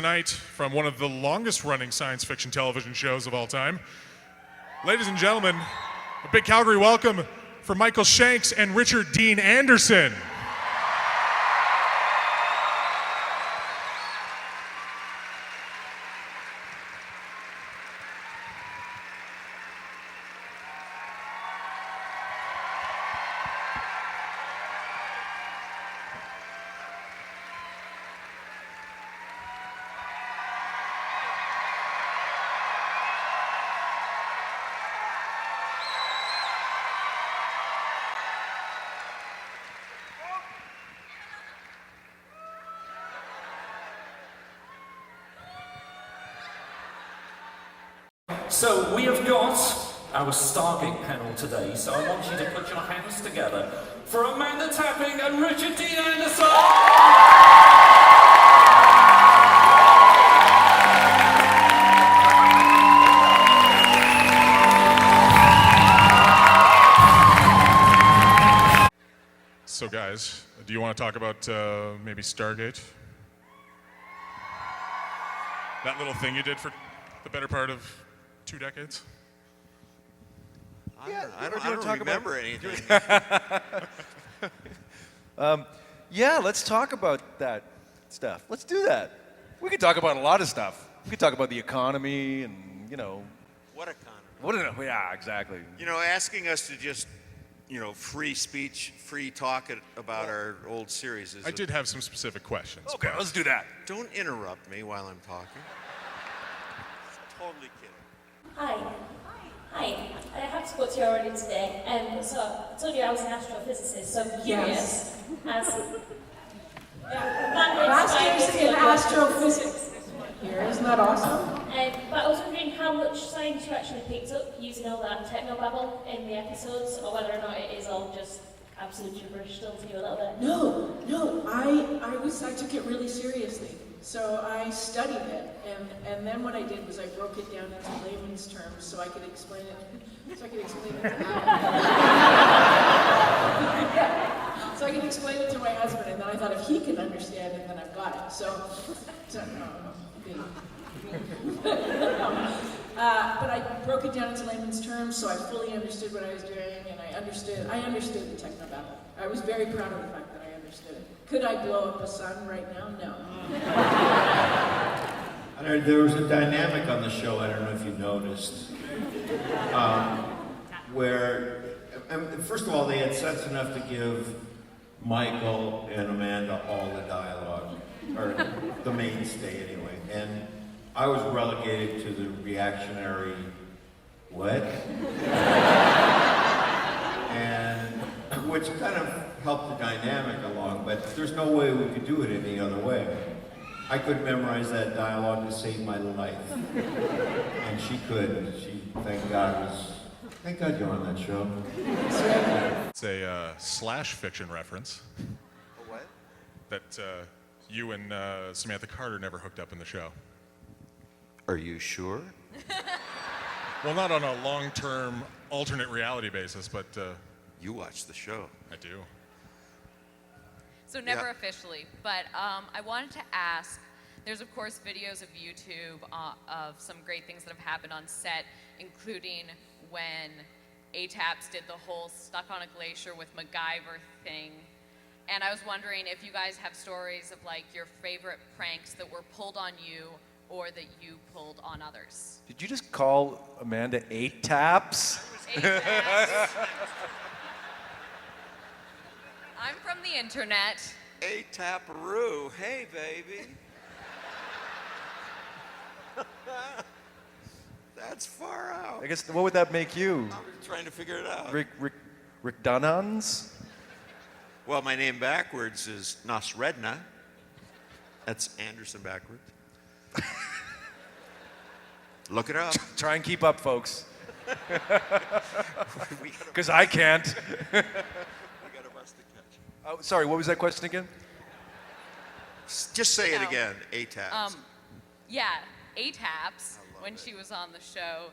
tonight from one of the longest-running science fiction television shows of all time. Ladies and gentlemen, a big Calgary welcome for Michael Shanks and Richard Dean Anderson. So we have got our Stargate panel today, so I want you to put your hands together for Amanda Tapping and Richard Dean Anderson! So guys, do you want to talk about maybe Stargate? That little thing you did for the better part of 2 decades? I don't remember anything. Yeah, let's talk about that stuff. Let's do that. We could talk about a lot of stuff. We could talk about the economy and, you know. What economy? Yeah, exactly. You know, asking us to just, free speech, free talk about our old series is... I did have some specific questions. Okay, let's do that. Don't interrupt me while I'm talking. Totally kidding. Hi. I have spoke to you already today, so I told you I was an astrophysicist, so I'm curious as Masters in astrophysics here, isn't that awesome? but I was wondering how much science you actually picked up using all that technobabble in the episodes, or whether or not it is all just absolute gibberish still to you a little bit. No, I took it really seriously. So I studied it, and then what I did was I broke it down into layman's terms so I could explain it. So I could explain it to So I could explain it to my husband, and then I thought if he can understand it, then I've got it. But I broke it down into layman's terms, so I fully understood what I was doing, and I understood the technobabble. I was very proud of the fact that I understood it. Could I blow up a sun right now? No. There was a dynamic on the show, I don't know if you noticed, where, first of all, they had sense enough to give Michael and Amanda all the dialogue, or the mainstay anyway, and I was relegated to the reactionary, what? And which kind of helped the dynamic along, but there's no way we could do it any other way. I could memorize that dialogue to save my life. And she couldn't. She, thank God you're on that show. It's a slash fiction reference. A what? That you and Samantha Carter never hooked up in the show. Are you sure? Well, not on a long-term alternate reality basis, but... You watch the show. I do. So never officially, but I wanted to ask, there's of course videos of YouTube of some great things that have happened on set, including when ATAPs did the whole stuck on a glacier with MacGyver thing. And I was wondering if you guys have stories of like your favorite pranks that were pulled on you or that you pulled on others. Did you just call Amanda 8 taps? 8 taps. I'm from the internet. A-tap-a-roo. Hey, baby. That's far out. I guess, what would that make you? I'm trying to figure it out. Rick Dunans? Well, my name backwards is Nasredna. That's Anderson backwards. Look it up. Try and keep up, folks. Because I can't. We got a bus to catch. Oh, sorry, what was that question again? Just say it again, ATAPs. Yeah, ATAPs, when she was on the show,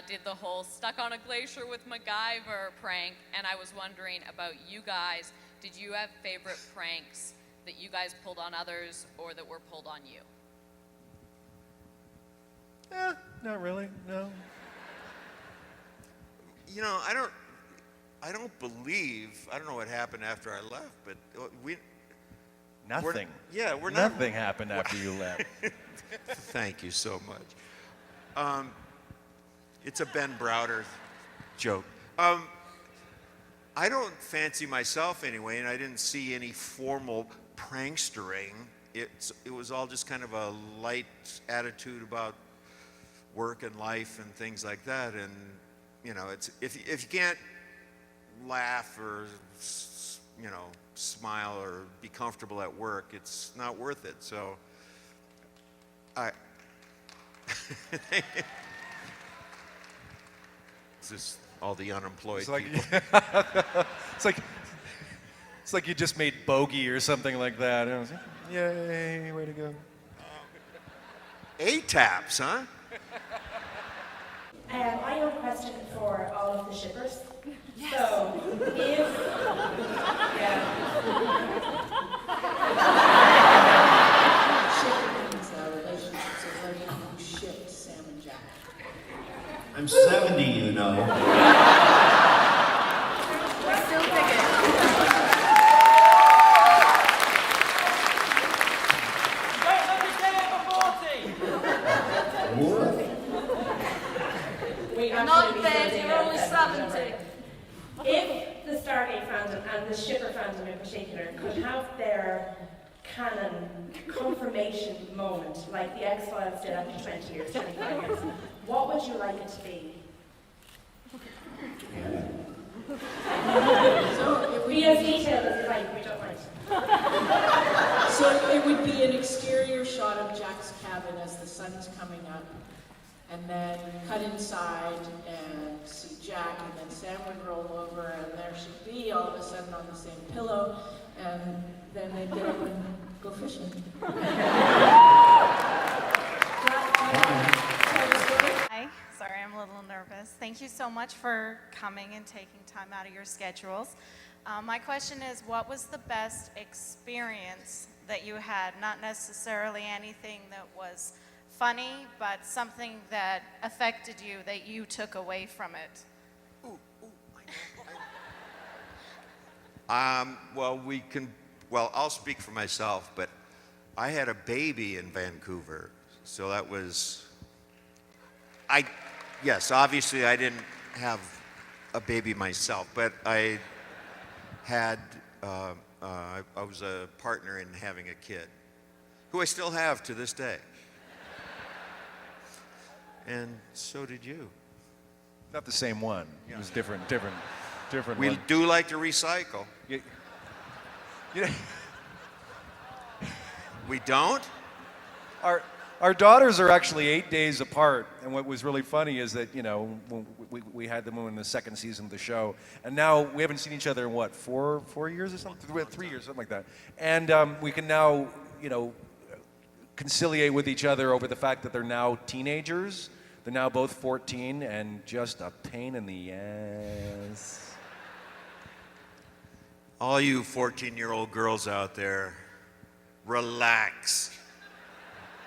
did the whole stuck on a glacier with MacGyver prank, and I was wondering about you guys. Did you have favorite pranks that you guys pulled on others or that were pulled on you? Not really, no. You know, I don't believe, I don't know what happened after I left, but Nothing. we're not. Nothing happened after you left. Thank you so much. It's a Ben Browder joke. I don't fancy myself anyway, and I didn't see any formal prankstering. It was all just kind of a light attitude about work and life and things like that. And you know, it's if you can't laugh or smile or be comfortable at work, it's not worth it. So It's just all the unemployed people. It's like you just made bogey or something like that. It was, yay, way to go. A-taps, huh? I have a question for all of the shippers. Yes. So, if relationships of learning who shipped Sam and Jack. I'm 70, you know. Still thinking. Don't understand it for 40! What? not bad, you're only 70. If the Stargate fandom and the shipper fandom in particular could have their canon confirmation moment, like the X-Files did after 20 years, 25 years, what would you like it to be? Be as detailed as you like, we don't mind. So it would be an exterior shot of Jack's cabin as the sun's coming up, and then cut inside and see Jack, and then Sam would roll over, and there she'd be all of a sudden on the same pillow, and then they'd get up and go fishing. Hi, sorry, I'm a little nervous. Thank you so much for coming and taking time out of your schedules. My question is, what was the best experience that you had? Not necessarily anything that was funny, but something that affected you, that you took away from it. Well, I'll speak for myself, but I had a baby in Vancouver, so that was, yes, obviously I didn't have a baby myself, but I had, I was a partner in having a kid, who I still have to this day. And so did you. Not the same one. Yeah. It was different We one. do like to recycle. You know, We don't? our daughters are actually 8 days apart, and what was really funny is that, you know, when we had them in the second season of the show, and now we haven't seen each other in what, four years or something? 3 years, something like that. And we can now, you know, conciliate with each other over the fact that they're now teenagers. They're now both 14 and just a pain in the ass. All you 14-year-old girls out there, relax.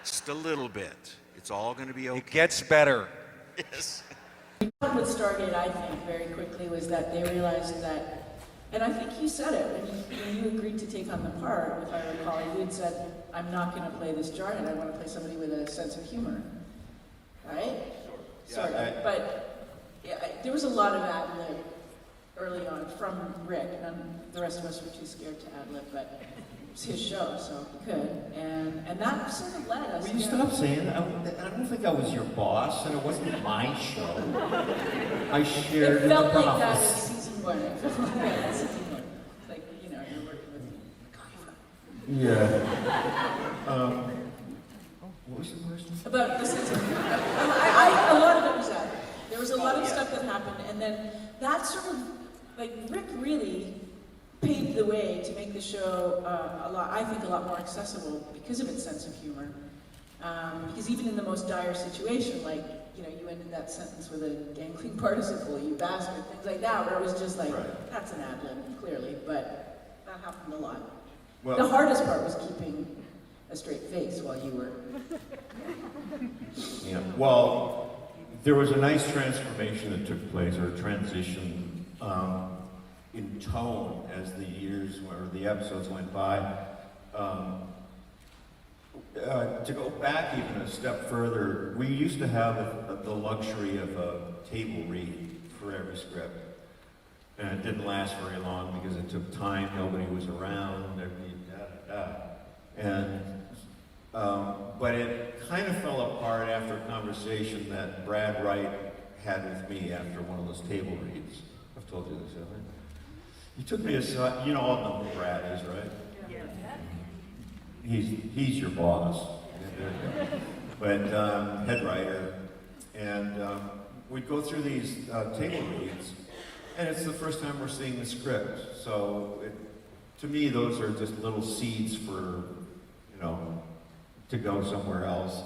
Just a little bit. It's all going to be okay. It gets better. Yes. What happened with Stargate, I think, very quickly was that they realized that, and I think you said it, when you agreed to take on the part, if I recall, you had said, I'm not going to play this jarhead, I want to play somebody with a sense of humor. Right? Sort of. But yeah, there was a lot of ad-lib early on from Rick, and the rest of us were too scared to ad-lib, but it was his show, so he could. And that sort of led us. Will you stop saying that? I don't think I was your boss, and it wasn't my show. I shared It felt in the like that in office. season 1. It felt like that in season 1. Like, you know, you're working with me. Yeah. What was the question? About the season. A lot of it was that. There was a lot of stuff that happened, and then that sort of, like, Rick really paved the way to make the show I think a lot more accessible because of its sense of humor. Because even in the most dire situation, like, you know, you ended that sentence with a gangling participle, you bastard, things like that, where it was just like, that's an ad-lib, clearly, but that happened a lot. Well, The hardest part was keeping a straight face while you were. Yeah. Well, there was a nice transformation that took place, or transition in tone as the years or the episodes went by. To go back even a step further, we used to have the luxury of a table read for every script. And it didn't last very long because it took time, nobody was around, there'd be And, but it kind of fell apart after a conversation that Brad Wright had with me after one of those table reads. I've told you this, haven't I? He took me aside, you know all know who Brad is, right? He's your boss, but head writer, and we'd go through these table reads, and it's the first time we're seeing the script. So to me, those are just little seeds for, to go somewhere else.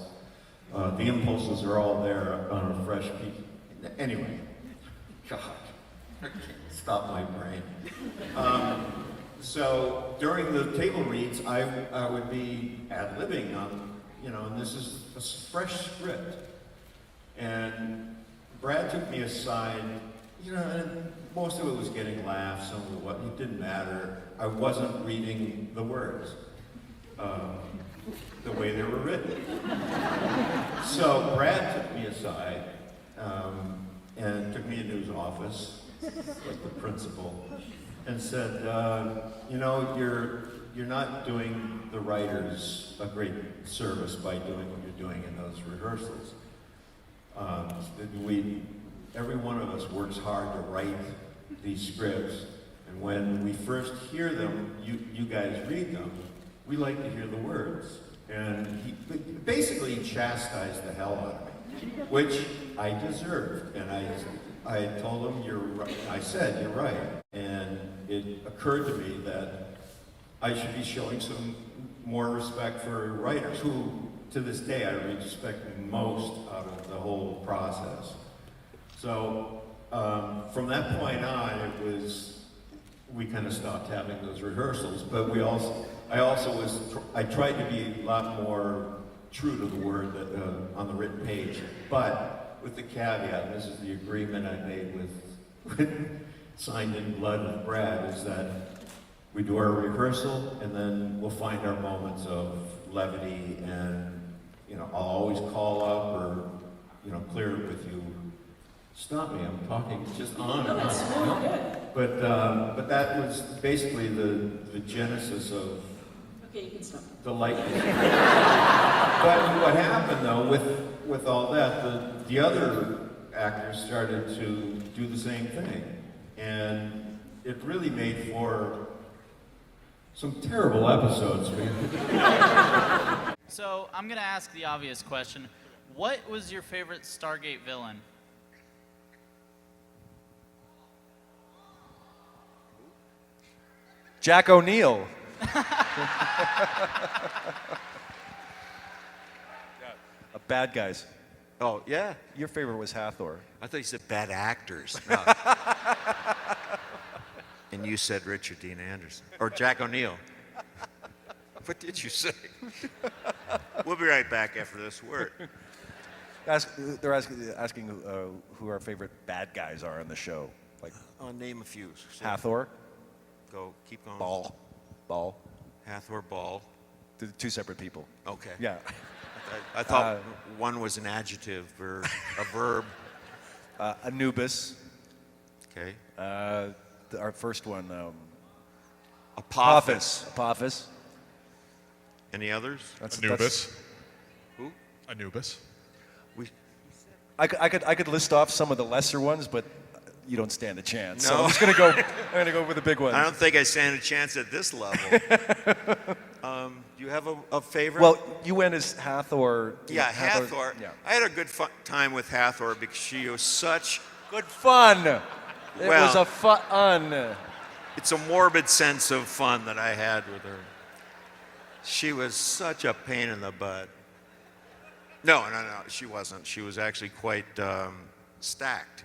The impulses are all there on a fresh piece. Anyway, God, I can't stop my brain. So during the table reads, I would be ad-libbing on, and this is a fresh script. And Brad took me aside, and most of it was getting laughs, some of it didn't matter. I wasn't reading the words the way they were written. So Brad took me aside and took me into his office, like the principal, and said, you're not doing the writers a great service by doing what you're doing in those rehearsals. Every one of us works hard to write these scripts, and when we first hear them, you guys read them, we like to hear the words. And he basically chastised the hell out of me, which I deserved. And I told him, you're right. I said, you're right. And it occurred to me that I should be showing some more respect for writers, who, to this day, I respect most out of the whole process. So from that point on, we kind of stopped having those rehearsals, but I tried to be a lot more true to the word on the written page, but with the caveat, and this is the agreement I made with signed in blood with Brad, is that we do our rehearsal and then we'll find our moments of levity, and I'll always call up or clear it with you. Stop me, I'm talking just on and on. But that was basically the genesis of Okay, you can stop. the likeness. But what happened though, with all that, the other actors started to do the same thing. And it really made for some terrible episodes, man. So I'm gonna ask the obvious question. What was your favorite Stargate villain? Jack O'Neill. Bad guys. Oh, yeah. Your favorite was Hathor. I thought you said bad actors. No. And you said Richard Dean Anderson. Or Jack O'Neill. What did you say? We'll be right back after this word. They're asking who our favorite bad guys are on the show. Like, I'll name a few. So Hathor. Go, keep going. Ball. Hathor, Ball. They're two separate people. Okay. Yeah. I thought one was an adjective or a verb. Anubis. Okay. Our first one. Apophis. Apophis. Any others? Anubis. Who? Anubis. I could list off some of the lesser ones, but you don't stand a chance. No. So I'm just gonna go with the big ones. I don't think I stand a chance at this level. Do you have a favorite? Well, you went as Hathor. Yeah, Hathor. Yeah. I had a good time with Hathor because she was such Good fun. It Well- was a fun. It's a morbid sense of fun that I had with her. She was such a pain in the butt. No, she wasn't. She was actually quite stacked.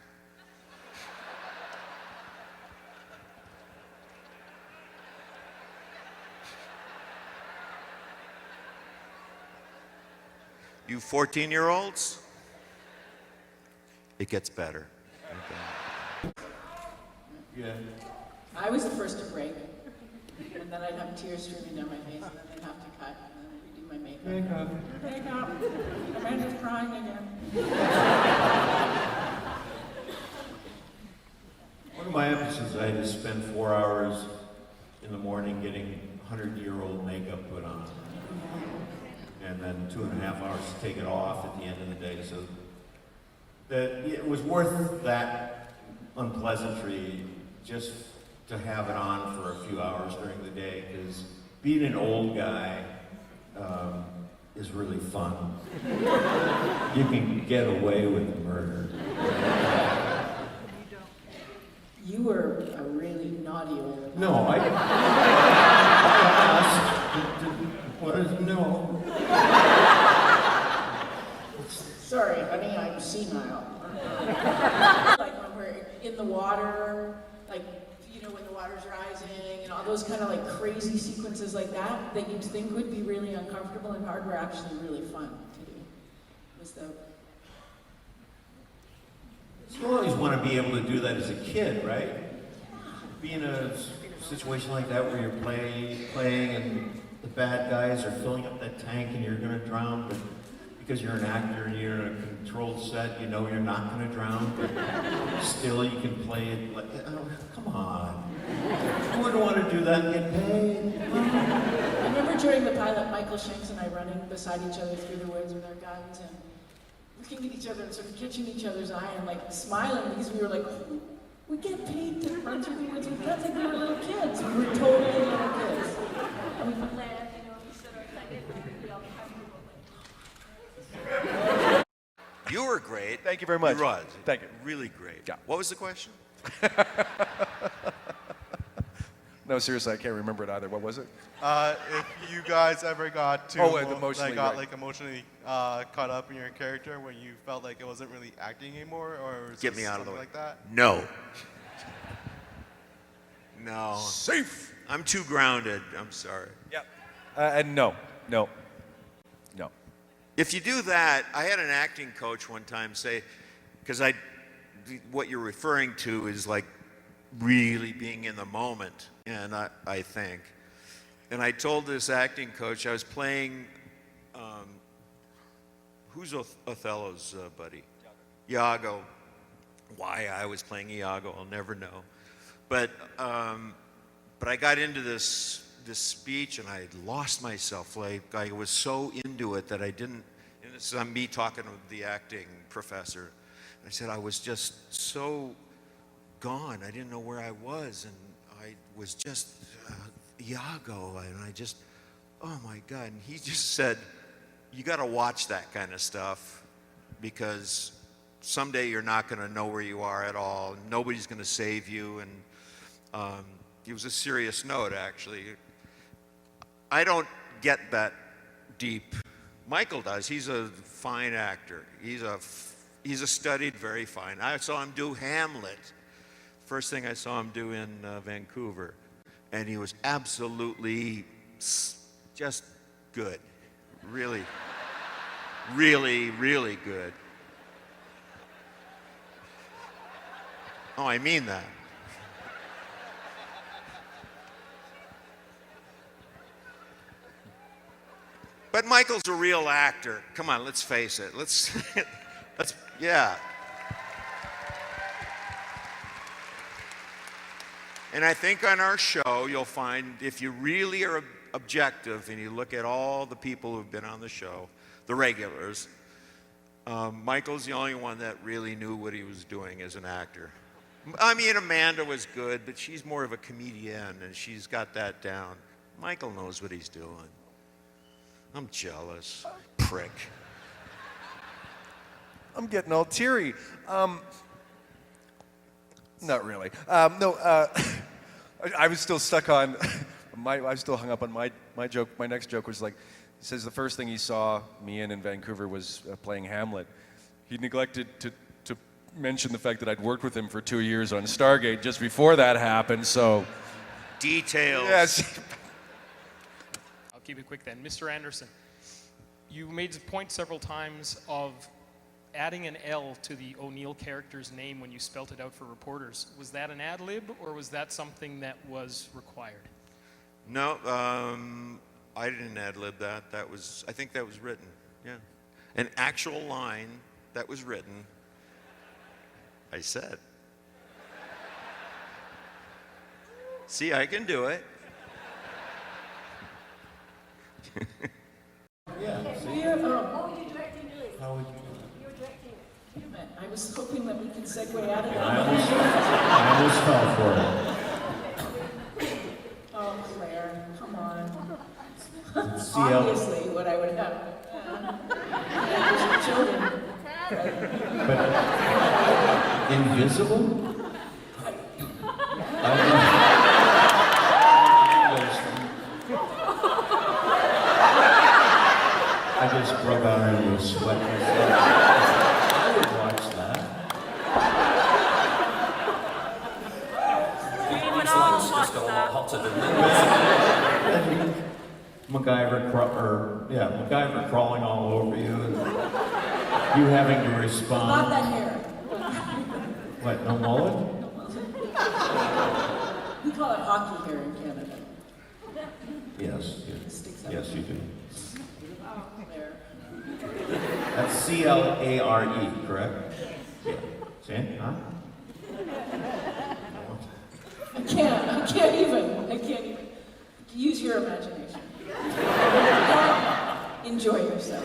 You 14-year-olds? It gets better. Okay. Yeah. I was the first to break, and then I'd have tears streaming down my face, and then they'd have to cut, and then redo my makeup. Makeup. Amanda's crying again. One of my episodes, I had to spend 4 hours in the morning getting 100-year-old makeup put on, and then 2.5 hours to take it off at the end of the day. So that it was worth that unpleasantry just to have it on for a few hours during the day, because being an old guy is really fun. You can get away with murder. You were a really naughty old man. No, I asked. What is no? Sorry, honey, I'm senile. Like when we're in the water, like, you know, when the water's rising, and all those kind of like crazy sequences like that you'd think would be really uncomfortable and hard were actually really fun to do. Was the You always want to be able to do that as a kid, right? Be in a situation like that where you're playing and the bad guys are filling up that tank and you're going to drown, but because you're an actor and you're in a controlled set, you know you're not going to drown, but still you can play it like, oh, come on. Who would want to do that and get paid? I remember during the pilot, Michael Shanks and I running beside each other through the woods with our guns and looking at each other and sort of catching each other's eye and like smiling because we were like, oh, we get paid to run through the woods with guns like we were little kids. We were totally little kids. And we would land, you know, we stood outside it and we all kind of You were great. Thank you very much. You was. Thank you. Really great. Yeah. What was the question? No, seriously, I can't remember it either. What was it? If you guys ever got too emotionally, emotionally caught up in your character when you felt like it wasn't really acting anymore, or was Get it me out of the way. something like that? No. No. Safe. I'm too grounded. I'm sorry. Yeah. And no. If you do that, I had an acting coach one time say, because what you're referring to is like really being in the moment, and I think. And I told this acting coach, I was playing, who's Othello's buddy? Iago. Why I was playing Iago, I'll never know. But I got into this speech and I lost myself. Like I was so into it that I didn't, and this is me talking with the acting professor. I said I was just so gone. I didn't know where I was, and I was just Iago, and I just, oh my God. And he just said, you got to watch that kind of stuff because someday you're not going to know where you are at all. Nobody's going to save you. And it was a serious note, actually. I don't get that deep. Michael does. He's a fine actor. He's a studied, very fine. I saw him do Hamlet. First thing I saw him do in Vancouver. And he was absolutely just good. Really, really, really good. Oh, I mean that. But Michael's a real actor. Come on, let's face it. Yeah. And I think on our show, you'll find if you really are objective and you look at all the people who've been on the show, the regulars, Michael's the only one that really knew what he was doing as an actor. I mean, Amanda was good, but she's more of a comedian and she's got that down. Michael knows what he's doing. I'm jealous, prick. I'm getting all teary. Not really. I was still stuck on I was still hung up on my joke. My next joke was like, he says the first thing he saw me in Vancouver was playing Hamlet. He neglected to mention the fact that I'd worked with him for 2 years on Stargate just before that happened. So details. Yes. I'll keep it quick then. Mr. Anderson, You made the point several times of adding an L to the O'Neill character's name when you spelt it out for reporters. Was that an ad lib, or was that something that was required? No, I didn't ad lib that. I think that was written. Yeah, an actual line that was written. I said. See, I can do it. Yeah. What were you directing, Lily? How would you? You were directing it. Wait a minute, I was hoping that we could segue out of I that. almost fell for it. Oh, Claire, come on. CL. Obviously, what I would have. Yeah, children. But invisible? I just broke out into a sweat myself. I would watch that. These lights just got a lot hotter than this. MacGyver crawling all over you, and you having to respond. Not that hair. What? No mullet? We call it hockey hair in Canada. Yes. Yes, you do. Oh, Claire. That's CLARE, correct? Yeah. See? Huh? I can't even. Use your imagination. Enjoy yourself.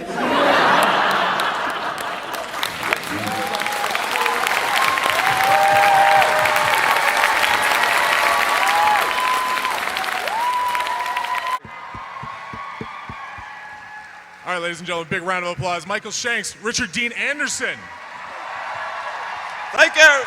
All right, ladies and gentlemen, big round of applause. Michael Shanks, Richard Dean Anderson. Thank you.